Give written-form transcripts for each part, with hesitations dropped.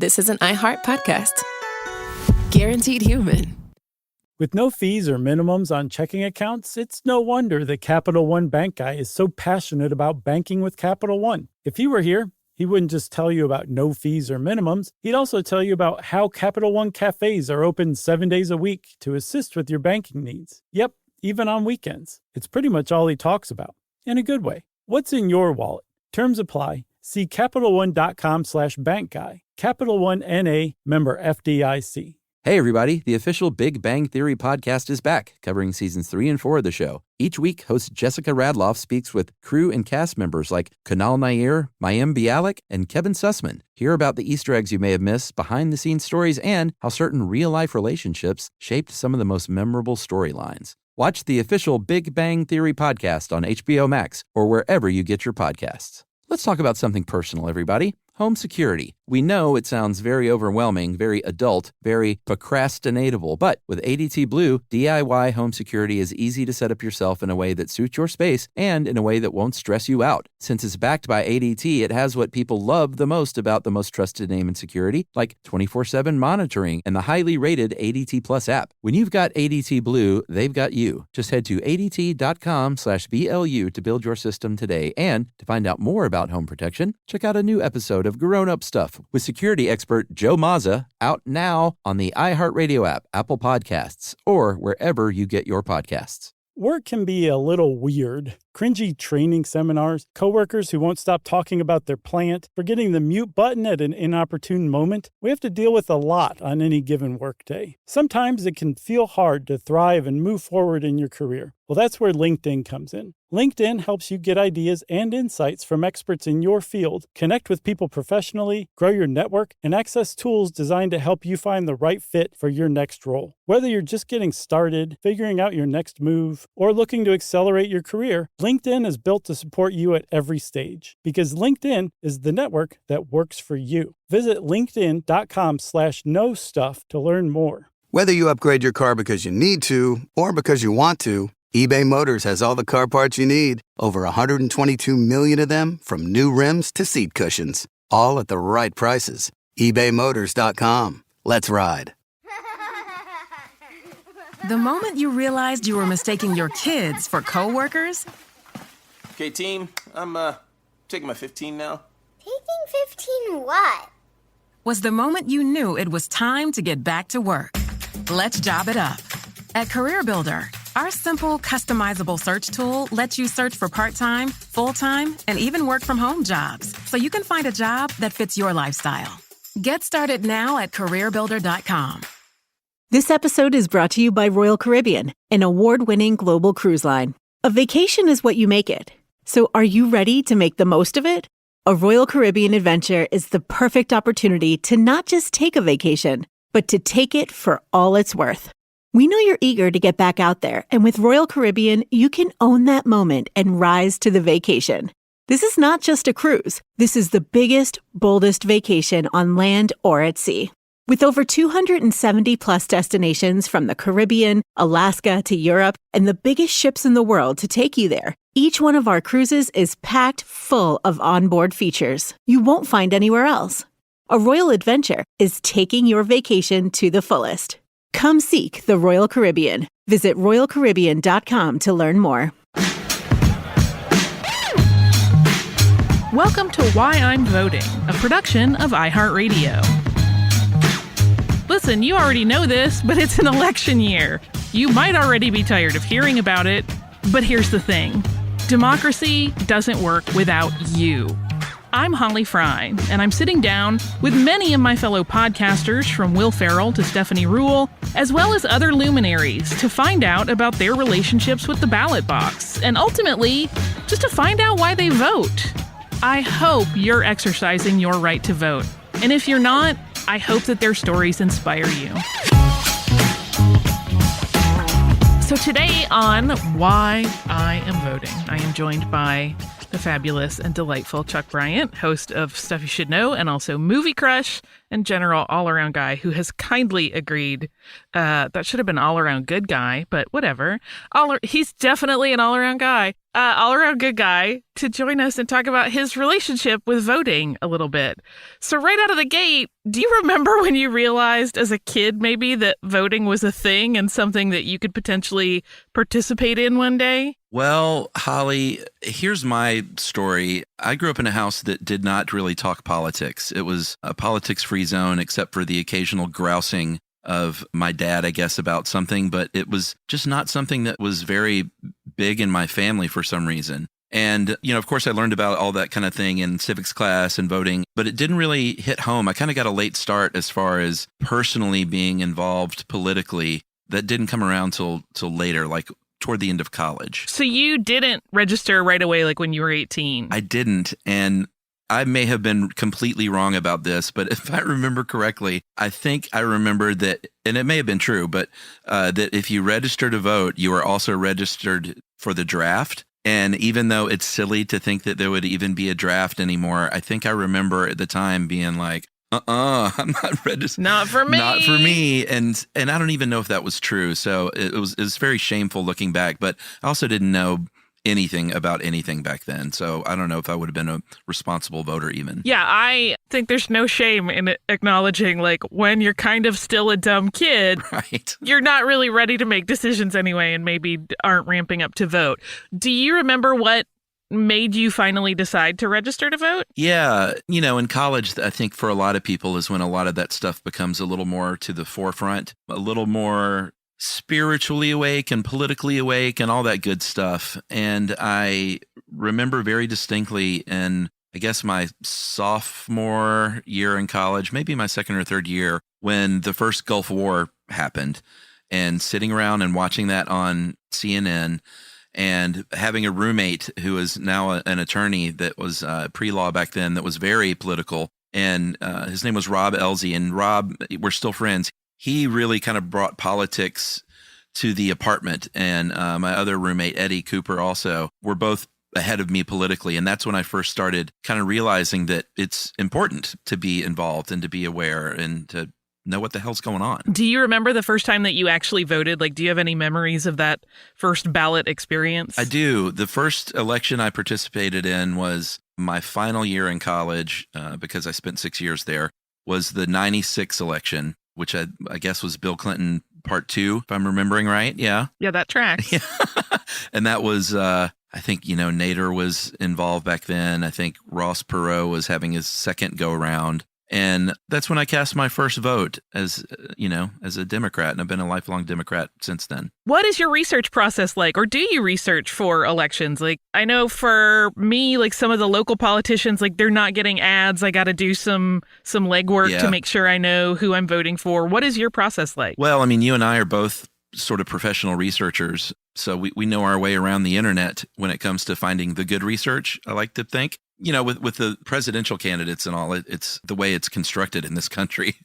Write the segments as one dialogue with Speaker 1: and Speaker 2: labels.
Speaker 1: this is an iHeart podcast. Guaranteed human.
Speaker 2: With no fees or minimums on checking accounts, it's no wonder that Capital One Bank Guy is so passionate about banking with Capital One. If he were here, he wouldn't just tell you about no fees or minimums. He'd also tell you about how Capital One cafes are open 7 days a week to assist with your banking needs. Yep, even on weekends. It's pretty much all he talks about, in a good way. What's in your wallet? Terms apply. See CapitalOne.com/bankguy. Capital One N.A., member FDIC.
Speaker 3: Hey everybody, the official Big Bang Theory podcast is back, covering seasons 3 and 4 of the show. Each week, host Jessica Radloff speaks with crew and cast members like Kunal Nair, Mayim Bialik, and Kevin Sussman. Hear about the Easter eggs you may have missed, behind-the-scenes stories, and how certain real-life relationships shaped some of the most memorable storylines. Watch the official Big Bang Theory podcast on HBO Max or wherever you get your podcasts. Let's talk about something personal, everybody. Home security. We know it sounds very overwhelming, very adult, very procrastinatable, but with ADT Blue, DIY home security is easy to set up yourself in a way that suits your space and in a way that won't stress you out. Since it's backed by ADT, it has what people love the most about the most trusted name in security, like 24/7 monitoring and the highly rated ADT Plus app. When you've got ADT Blue, they've got you. Just head to ADT.com/BLU to build your system today. And to find out more about home protection, check out a new episode of Grown Up Stuff with security expert Joe Mazza, out now on the iHeartRadio app, Apple Podcasts, or wherever you get your podcasts.
Speaker 2: Work can be a little weird. Cringy training seminars, coworkers who won't stop talking about their plant, forgetting the mute button at an inopportune moment. We have to deal with a lot on any given workday. Sometimes it can feel hard to thrive and move forward in your career. Well, that's where LinkedIn comes in. LinkedIn helps you get ideas and insights from experts in your field, connect with people professionally, grow your network, and access tools designed to help you find the right fit for your next role. Whether you're just getting started, figuring out your next move, or looking to accelerate your career, LinkedIn is built to support you at every stage, because LinkedIn is the network that works for you. Visit linkedin.com/knowstuff to learn more.
Speaker 4: Whether you upgrade your car because you need to or because you want to, eBay Motors has all the car parts you need. Over 122 million of them, from new rims to seat cushions. All at the right prices. ebaymotors.com. Let's ride.
Speaker 5: The moment you realized you were mistaking your kids for coworkers.
Speaker 6: Okay, team, I'm taking my 15 now.
Speaker 7: Taking 15 what?
Speaker 5: Was the moment you knew it was time to get back to work. Let's job it up. At CareerBuilder, our simple, customizable search tool lets you search for part-time, full-time, and even work-from-home jobs, so you can find a job that fits your lifestyle. Get started now at CareerBuilder.com.
Speaker 8: This episode is brought to you by Royal Caribbean, an award-winning global cruise line. A vacation is what you make it. So are you ready to make the most of it? A Royal Caribbean adventure is the perfect opportunity to not just take a vacation, but to take it for all it's worth. We know you're eager to get back out there, and with Royal Caribbean, you can own that moment and rise to the vacation. This is not just a cruise. This is the biggest, boldest vacation on land or at sea. With over 270 plus destinations from the Caribbean, Alaska to Europe, and the biggest ships in the world to take you there, each one of our cruises is packed full of onboard features you won't find anywhere else. A Royal Adventure is taking your vacation to the fullest. Come seek the Royal Caribbean. Visit RoyalCaribbean.com to learn more.
Speaker 9: Welcome to Why I'm Voting, a production of iHeartRadio. Listen, you already know this, but it's an election year. You might already be tired of hearing about it, but here's the thing. Democracy doesn't work without you. I'm Holly Fry, and I'm sitting down with many of my fellow podcasters, from Will Ferrell to Stephanie Ruhle, as well as other luminaries, to find out about their relationships with the ballot box, and ultimately, just to find out why they vote. I hope you're exercising your right to vote. And if you're not, I hope that their stories inspire you. So today on Why I Am Voting, I am joined by the fabulous and delightful Chuck Bryant, host of Stuff You Should Know and also Movie Crush and general all-around guy who has kindly agreed. That should have been all-around good guy, but whatever. He's definitely an all-around guy. All-around good guy to join us and talk about his relationship with voting a little bit. So right out of the gate, do you remember when you realized as a kid maybe that voting was a thing and something that you could potentially participate in one day?
Speaker 3: Well, Holly, here's my story. I grew up in a house that did not really talk politics. It was a politics-free zone except for the occasional grousing of my dad, I guess, about something, but it was just not something that was very big in my family for some reason. And, of course, I learned about all that kind of thing in civics class and voting, but it didn't really hit home. I kind of got a late start as far as personally being involved politically. That didn't come around till later, like toward the end of college.
Speaker 9: So you didn't register right away, like when you were 18?
Speaker 3: I didn't. And I may have been completely wrong about this, but if I remember correctly, I think I remember that, and it may have been true, but that if you register to vote, you are also registered for the draft. And even though it's silly to think that there would even be a draft anymore, I think I remember at the time being like, I'm not registered.
Speaker 9: Not for me.
Speaker 3: Not for me. And I don't even know if that was true. So it was very shameful looking back, but I also didn't know anything about anything back then. So I don't know if I would have been a responsible voter even.
Speaker 9: Yeah, I think there's no shame in acknowledging, like, when you're kind of still a dumb kid,
Speaker 3: right?
Speaker 9: You're not really ready to make decisions anyway and maybe aren't ramping up to vote. Do you remember what made you finally decide to register to vote?
Speaker 3: Yeah. In college, I think for a lot of people is when a lot of that stuff becomes a little more to the forefront, a little more spiritually awake and politically awake and all that good stuff. And I remember very distinctly in, I guess, my sophomore year in college, maybe my second or third year, when the first Gulf War happened, and sitting around and watching that on CNN and having a roommate who is now an attorney that was pre-law back then that was very political. And his name was Rob Elsie. And Rob, we're still friends. He really kind of brought politics to the apartment. And my other roommate, Eddie Cooper, also were both ahead of me politically. And that's when I first started kind of realizing that it's important to be involved and to be aware and to know what the hell's going on.
Speaker 9: Do you remember the first time that you actually voted? Like, do you have any memories of that first ballot experience?
Speaker 3: I do. The first election I participated in was my final year in college, because I spent 6 years there, was the 96 election, which I guess was Bill Clinton Part 2, if I'm remembering right. Yeah.
Speaker 9: Yeah, that tracks.
Speaker 3: Yeah. And that was, I think, Nader was involved back then. I think Ross Perot was having his second go around. And that's when I cast my first vote as a Democrat. And I've been a lifelong Democrat since then.
Speaker 9: What is your research process like? Or do you research for elections? Like, I know for me, like some of the local politicians, like they're not getting ads. I got to do some legwork to make sure I know who I'm voting for. What is your process like?
Speaker 3: Well, I mean, you and I are both sort of professional researchers. So we know our way around the internet when it comes to finding the good research, I like to think. With the presidential candidates and all, it's the way it's constructed in this country.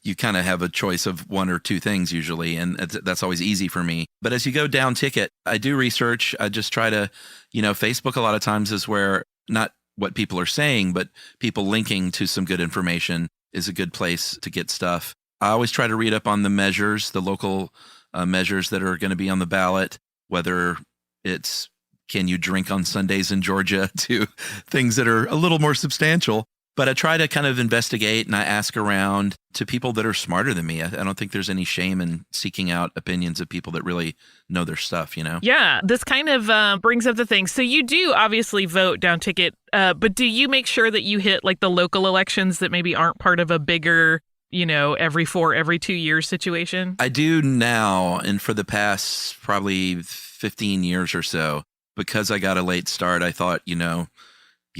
Speaker 3: You kind of have a choice of one or two things usually, and that's always easy for me. But as you go down ticket, I do research. I just try to, Facebook a lot of times is where not what people are saying, but people linking to some good information is a good place to get stuff. I always try to read up on the measures, the local measures that are going to be on the ballot, whether it's can you drink on Sundays in Georgia to things that are a little more substantial. But I try to kind of investigate and I ask around to people that are smarter than me. I don't think there's any shame in seeking out opinions of people that really know their stuff,
Speaker 9: Yeah, this kind of brings up the thing. So you do obviously vote down ticket, but do you make sure that you hit like the local elections that maybe aren't part of a bigger, every 2 years situation?
Speaker 3: I do now. And for the past probably 15 years or so, because I got a late start, I thought, you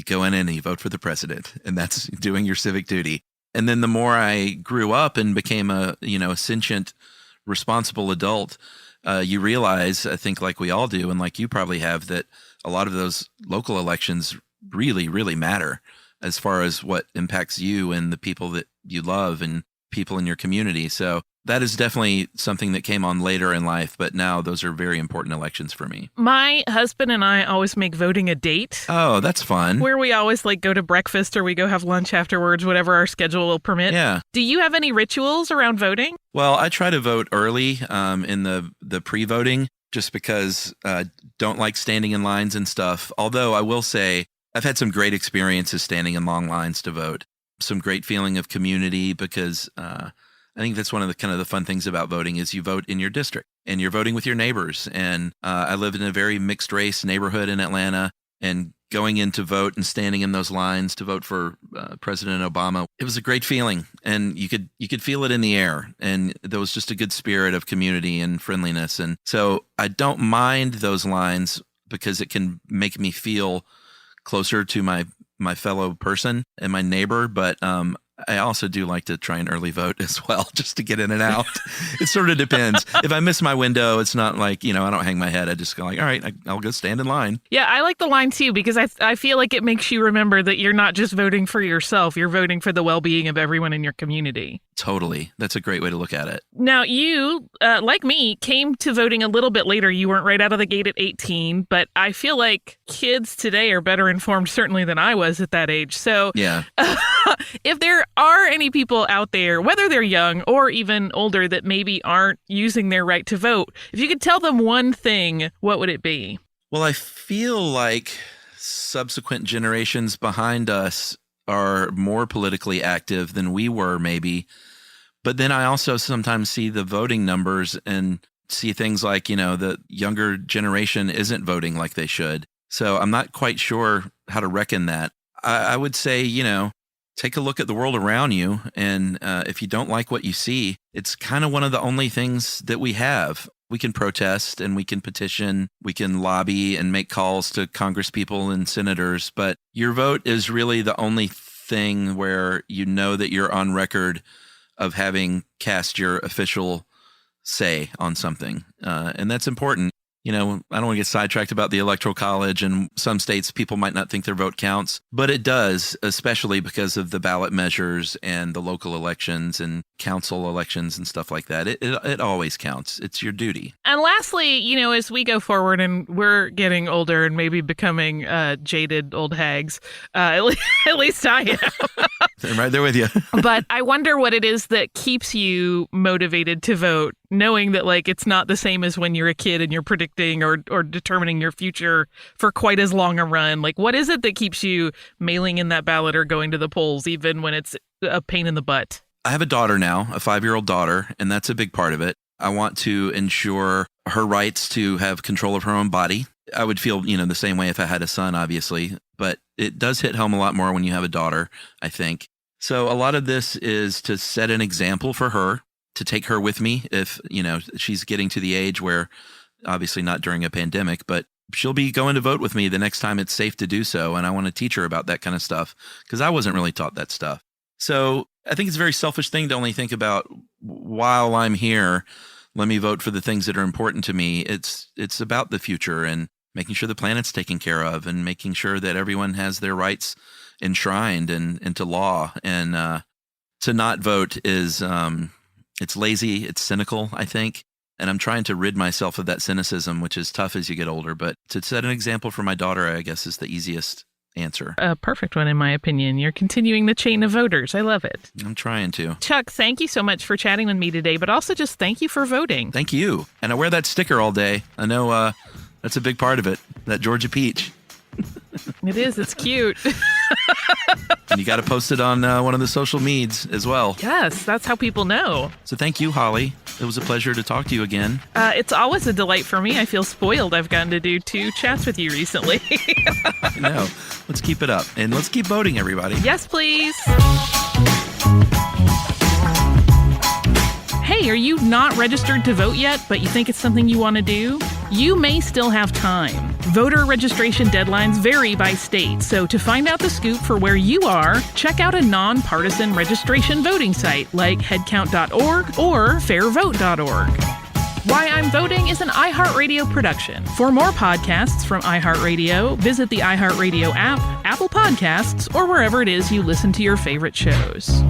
Speaker 3: go in and you vote for the president, and that's doing your civic duty. And then the more I grew up and became a sentient, responsible adult, you realize, I think like we all do, and like you probably have, that a lot of those local elections really, really matter as far as what impacts you and the people that you love and people in your community. So that is definitely something that came on later in life, but now those are very important elections for me.
Speaker 9: My husband and I always make voting a date.
Speaker 3: Oh, that's fun.
Speaker 9: Where we always go to breakfast or we go have lunch afterwards, whatever our schedule will permit.
Speaker 3: Yeah.
Speaker 9: Do you have any rituals around voting?
Speaker 3: Well, I try to vote early in the pre-voting just because I don't like standing in lines and stuff. Although I will say I've had some great experiences standing in long lines to vote. Some great feeling of community because I think that's one of the kind of the fun things about voting is you vote in your district and you're voting with your neighbors. And I live in a very mixed race neighborhood in Atlanta, and going in to vote and standing in those lines to vote for President Obama, it was a great feeling, and you could feel it in the air, and there was just a good spirit of community and friendliness. And so I don't mind those lines because it can make me feel closer to my fellow person and my neighbor, but I also do like to try and early vote as well, just to get in and out. It sort of depends. If I miss my window, it's not like, I don't hang my head. I just go all right, I'll go stand in line.
Speaker 9: Yeah, I like the line too, because I feel like it makes you remember that you're not just voting for yourself. You're voting for the well-being of everyone in your community.
Speaker 3: Totally. That's a great way to look at it.
Speaker 9: Now, you, like me, came to voting a little bit later. You weren't right out of the gate at 18, but I feel like kids today are better informed, certainly, than I was at that age. So
Speaker 3: yeah.
Speaker 9: If there are any people out there, whether they're young or even older, that maybe aren't using their right to vote, if you could tell them one thing, what would it be?
Speaker 3: Well, I feel like subsequent generations behind us are more politically active than we were, maybe. But then I also sometimes see the voting numbers and see things like, the younger generation isn't voting like they should. So I'm not quite sure how to reckon that. I would say, take a look at the world around you. And if you don't like what you see, it's kind of one of the only things that we have. We can protest and we can petition, we can lobby and make calls to congresspeople and senators. But your vote is really the only thing where you know that you're on record of having cast your official say on something. And that's important. I don't want to get sidetracked about the Electoral College, and some states people might not think their vote counts, but it does, especially because of the ballot measures and the local elections and council elections and stuff like that. It always counts. It's your duty. And
Speaker 9: lastly, as we go forward and we're getting older and maybe becoming jaded old hags, at least I am.
Speaker 3: I'm right there with you.
Speaker 9: But I wonder what it is that keeps you motivated to vote, knowing that it's not the same as when you're a kid and you're predicting or determining your future for quite as long a run. What is it that keeps you mailing in that ballot or going to the polls, even when it's a pain in the butt?
Speaker 3: I have a daughter now, a 5-year-old daughter, and that's a big part of it. I want to ensure her rights to have control of her own body. I would feel, the same way if I had a son, obviously, but it does hit home a lot more when you have a daughter, I think. So a lot of this is to set an example for her, to take her with me if, she's getting to the age where, obviously not during a pandemic, but she'll be going to vote with me the next time it's safe to do so. And I want to teach her about that kind of stuff because I wasn't really taught that stuff. So I think it's a very selfish thing to only think about while I'm here, let me vote for the things that are important to me. It's about the future and making sure the planet's taken care of and making sure that everyone has their rights enshrined into law. And to not vote is it's lazy, it's cynical, I think. And I'm trying to rid myself of that cynicism, which is tough as you get older. But to set an example for my daughter, I guess, is the easiest answer.
Speaker 9: A perfect one, in my opinion. You're continuing the chain of voters. I love it.
Speaker 3: I'm trying to.
Speaker 9: Chuck, thank you so much for chatting with me today, but also just thank you for voting.
Speaker 3: Thank you. And I wear that sticker all day. I know that's a big part of it, that Georgia peach.
Speaker 9: It is. It's cute.
Speaker 3: And you got to post it on one of the social medias as well.
Speaker 9: Yes, that's how people know.
Speaker 3: So thank you, Holly. It was a pleasure to talk to you again.
Speaker 9: It's always a delight for me. I feel spoiled. I've gotten to do 2 chats with you recently.
Speaker 3: I know. Let's keep it up. And let's keep voting, everybody.
Speaker 9: Yes, please. Hey, are you not registered to vote yet, but you think it's something you want to do? You may still have time. Voter registration deadlines vary by state, so to find out the scoop for where you are, check out a nonpartisan registration voting site like headcount.org or fairvote.org. Why I'm Voting is an iHeartRadio production. For more podcasts from iHeartRadio, visit the iHeartRadio app, Apple Podcasts, or wherever it is you listen to your favorite shows.